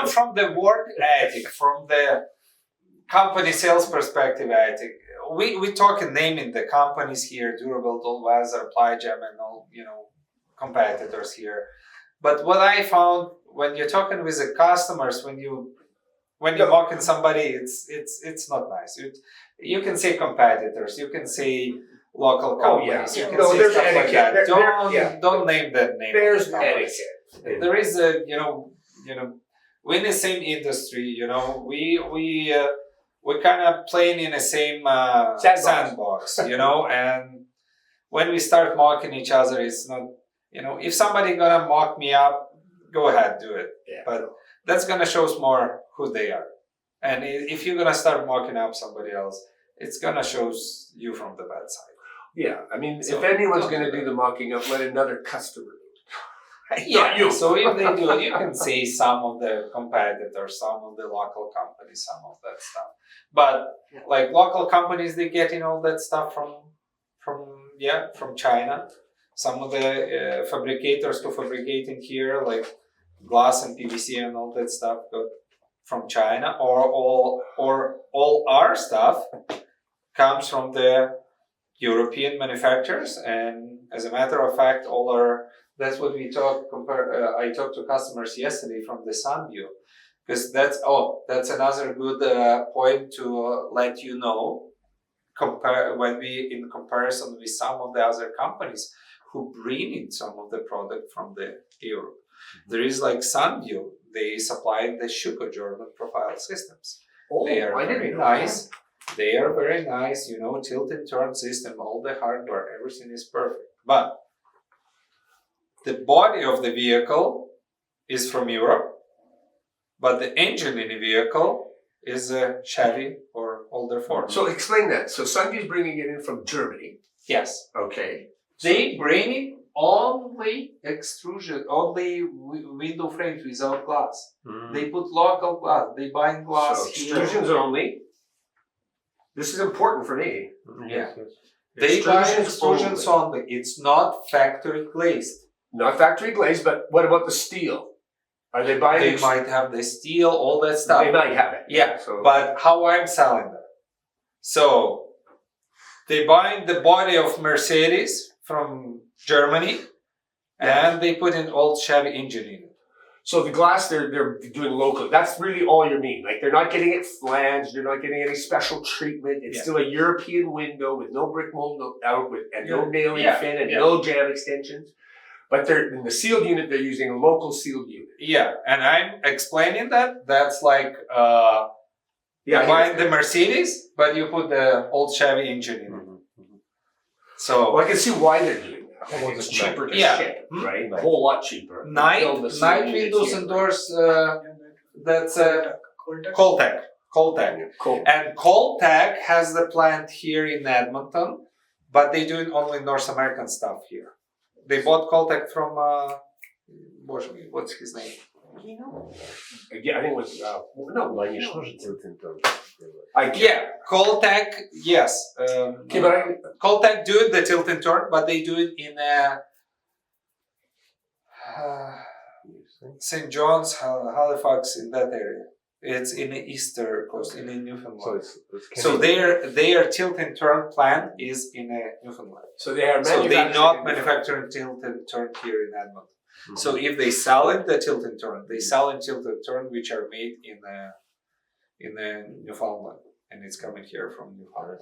from the word attic, from the company sales perspective, attic, we talk in naming the companies here, Durable, Dolvazer, Plygem, and all, competitors here. But what I found when you're talking with the customers, when you're mocking somebody, it's not nice. You can say competitors, you can say local companies, you can say there's stuff etiquette. like that. Don't name that name. There's etiquette. There is a we're in the same industry. We kind of playing in the same sandbox. And when we start mocking each other, it's not. If somebody gonna mock me up, go ahead, do it. Yeah. But that's gonna show us more who they are. And if you're gonna start mocking up somebody else, it's gonna show you from the bad side. Yeah, I mean, if anyone's going to do the mocking up, let another customer do it. Yeah, you. So if they do it, you can say some of the competitors, some of the local companies, some of that stuff. But like local companies, they getting all that stuff from China. Some of the fabricators to fabricating here, like glass and PVC and all that stuff, got from China, or all our stuff comes from the European manufacturers. And as a matter of fact, that's what we I talked to customers yesterday from the Sunview, because that's another good point to let you know. When we in comparison with some of the other companies who bring in some of the product from the Europe, there is like Sunview. They supply the Schuko German profile systems. They are very nice. They are very nice, tilt and turn system, all the hardware, everything is perfect. But the body of the vehicle is from Europe, but the engine in the vehicle is a Chevy or older Ford. So explain that. So Sunview's bringing it in from Germany. Yes. Okay. They bring it only extrusion, only window frames without glass. They put local glass. They buy glass so extrusions only. This is important for me. Yeah. They buy extrusions only. It's not factory glazed. Not factory glazed, but what about the steel? Are they buying? They might have the steel, all that stuff. They might have it. Yeah. But how I'm selling that? So they buying the body of Mercedes from Germany, and they put an old Chevy engine in it. So the glass they're doing locally. That's really all you mean. Like they're not getting it flanged. They're not getting any special treatment. It's still a European window with no brick mold no nailing fin and no jam extensions. But they're in the sealed unit. They're using a local sealed unit. Yeah, and I'm explaining that. That's like buying the Mercedes, but you put the old Chevy engine in it. So I can see why they're doing that. It's cheaper to ship, right? A whole lot cheaper. Night windows and doors. That's Coltec. And Coltec has the plant here in Edmonton, but they do it only North American stuff here. They bought Coltec from what's his name? Yeah, I think it was Coltec. Yes. Coltec do it the tilt and turn, but they do it in St. John's, Halifax, in that area. It's in the eastern coast, in Newfoundland. So their tilt and turn plant is in Newfoundland. So they not manufacturing tilt and turn here in Edmonton. So if they sell it, the tilt and turn, they sell in tilt and turn which are made in Newfoundland, and it's coming here from Newfoundland.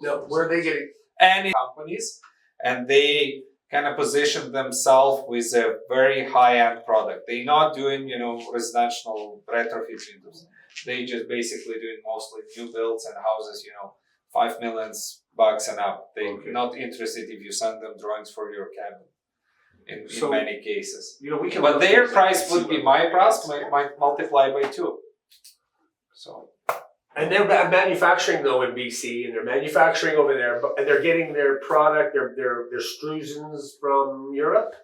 No, where are they getting? Any companies, and they kind of position themselves with a very high-end product. They're not doing, residential retrofit windows. They just basically doing mostly new builds and houses, $5 million and up. They're not interested if you send them drawings for your cabin. In many cases, but their price would be my price, might multiply by 2. So, and they're manufacturing though in BC, and they're manufacturing over there, and they're getting their product, their extrusions from Europe.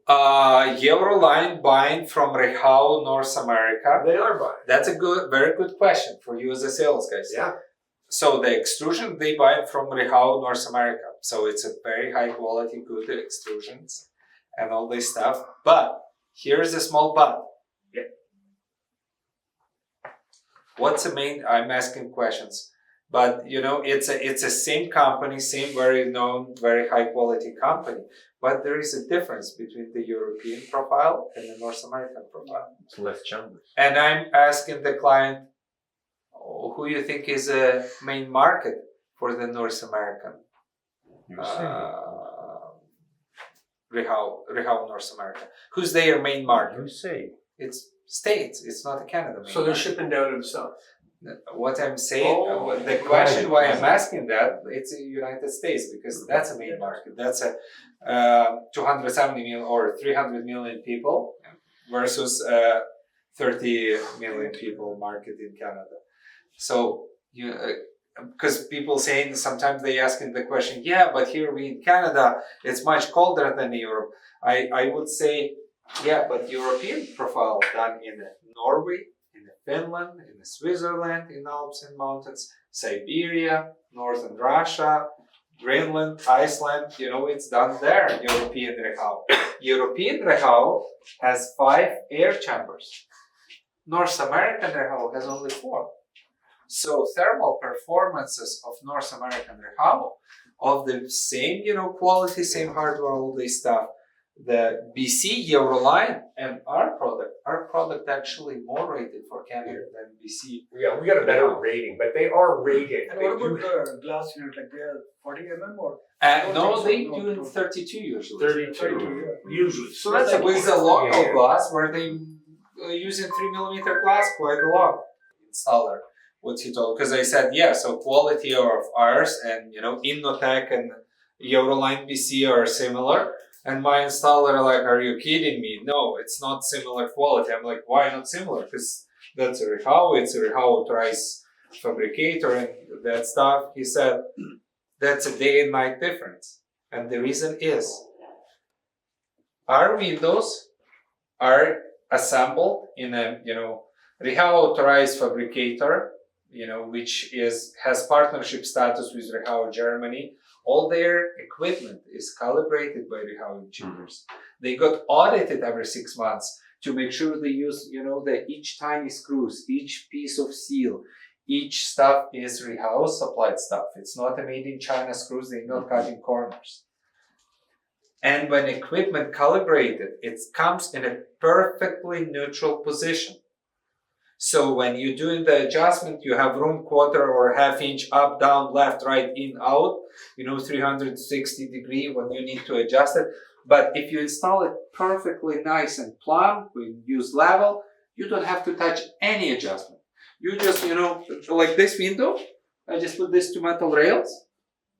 Euroline buying from Rehau, North America. They are buying. That's a very good question for you as a sales guy. Yeah. So the extrusion they buy from Rehau, North America. So it's a very high quality, good extrusions and all this stuff. But here's a small but. Yeah. What's the main? I'm asking questions, but it's a same company, same very known, very high quality company. But there is a difference between the European profile and the North American profile. It's less chambers. And I'm asking the client, who you think is a main market for the North American? Rehau North America. Who's their main market? You say. It's States. It's not Canada. So they're shipping down to the south. What I'm saying, the question why I'm asking that, it's the United States because that's a main market. That's a 270 million or 300 million people versus 30 million people market in Canada. So because people saying sometimes they asking the question, yeah, but here we in Canada it's much colder than Europe. I would say, yeah, but European profile done in Norway, in Finland, in Switzerland, in Alps and mountains, Siberia, northern Russia, Greenland, Iceland, it's done there, European Rehau. European Rehau has 5 air chambers. North American Rehau has only 4. So thermal performances of North American Rehau of the same, quality, same hardware, all this stuff. The BC Euroline and our product actually more rated for Canada than BC. Yeah, we got a better rating, but they are rated. And what about the glass unit? Like they are 40 mm or? No, they do in 32 usually. 32, usually. So that's with the local glass where they using 3mm glass quite a lot. Installer, what he told, because I said so quality of ours and Innotech and Euroline BC are similar. And my installer like, are you kidding me? No, it's not similar quality. I'm like, why not similar? Because that's a Rehau, it's a Rehau authorized fabricator and that stuff. He said, that's a day and night difference. And the reason is, our windows are assembled in a, Rehau authorized fabricator, which has partnership status with Rehau Germany. All their equipment is calibrated by Rehau engineers. They got audited every 6 months to make sure they use, each tiny screws, each piece of seal, each stuff is Rehau supplied stuff. It's not a made in China screws, they're not cutting corners. And when equipment calibrated, it comes in a perfectly neutral position. So when you're doing the adjustment, you have room quarter or half inch up, down, left, right, in, out, 360 degree when you need to adjust it. But if you install it perfectly nice and plumb, we use level, you don't have to touch any adjustment. You just, like this window, I just put these 2 metal rails,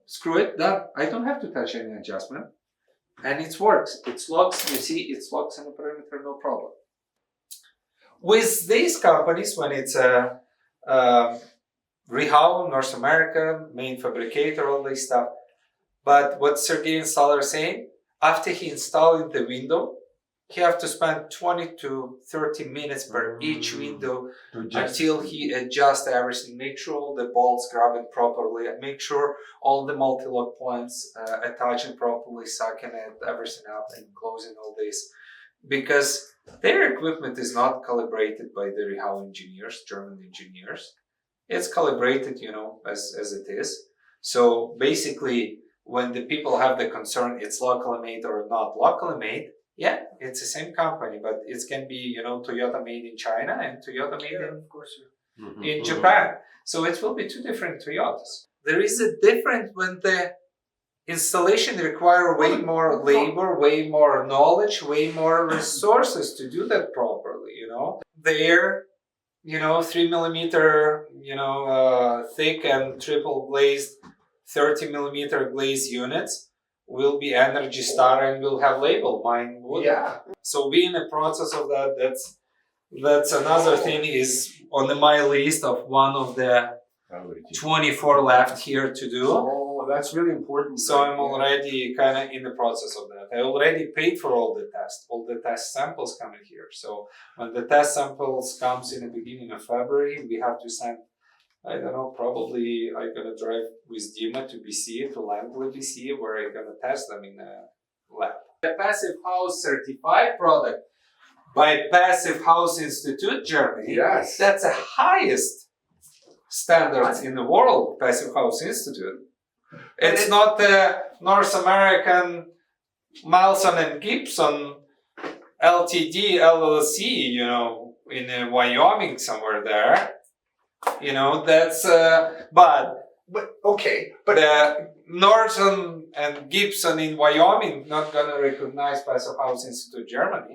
screw it, done. I don't have to touch any adjustment. And it works. It locks, you see, it locks in the perimeter, no problem. With these companies, when it's Rehau, North America, main fabricator, all this stuff. But what Sergey installer is saying, after he installed the window, he have to spend 20 to 30 minutes per each window until he adjusts everything, make sure all the bolts grab it properly, and make sure all the multi-lock points attaching properly, sucking it, everything up and closing all this. Because their equipment is not calibrated by the Rehau engineers, German engineers. It's calibrated, as it is. So basically, when the people have the concern it's locally made or not locally made, it's the same company, but it can be, Toyota made in China and Toyota made in Japan. So it will be 2 different Toyotas. There is a difference when the installation require way more labor, way more knowledge, way more resources to do that properly, They're, 3mm, thick and triple glazed 30mm glazed units will be Energy Star and will have label. Mine would. Yeah. So we in the process of that. That's another thing is on my list of one of the 24 left here to do. Oh, that's really important. So I'm already kind of in the process of that. I already paid for all the tests. All the test samples coming here. So when the test samples comes in the beginning of February, we have to send, I don't know, probably I'm gonna drive with Dima to BC, to Langley, BC, where I'm gonna test them in a lab. The Passive House certified product by Passive House Institute Germany. Yes. That's the highest standards in the world, Passive House Institute. It's not the North American Malson and Gibson LTD LLC, you know, in Wyoming somewhere there. You know, that's but okay, but the Norton and Gibson in Wyoming not gonna recognize Passive House Institute Germany.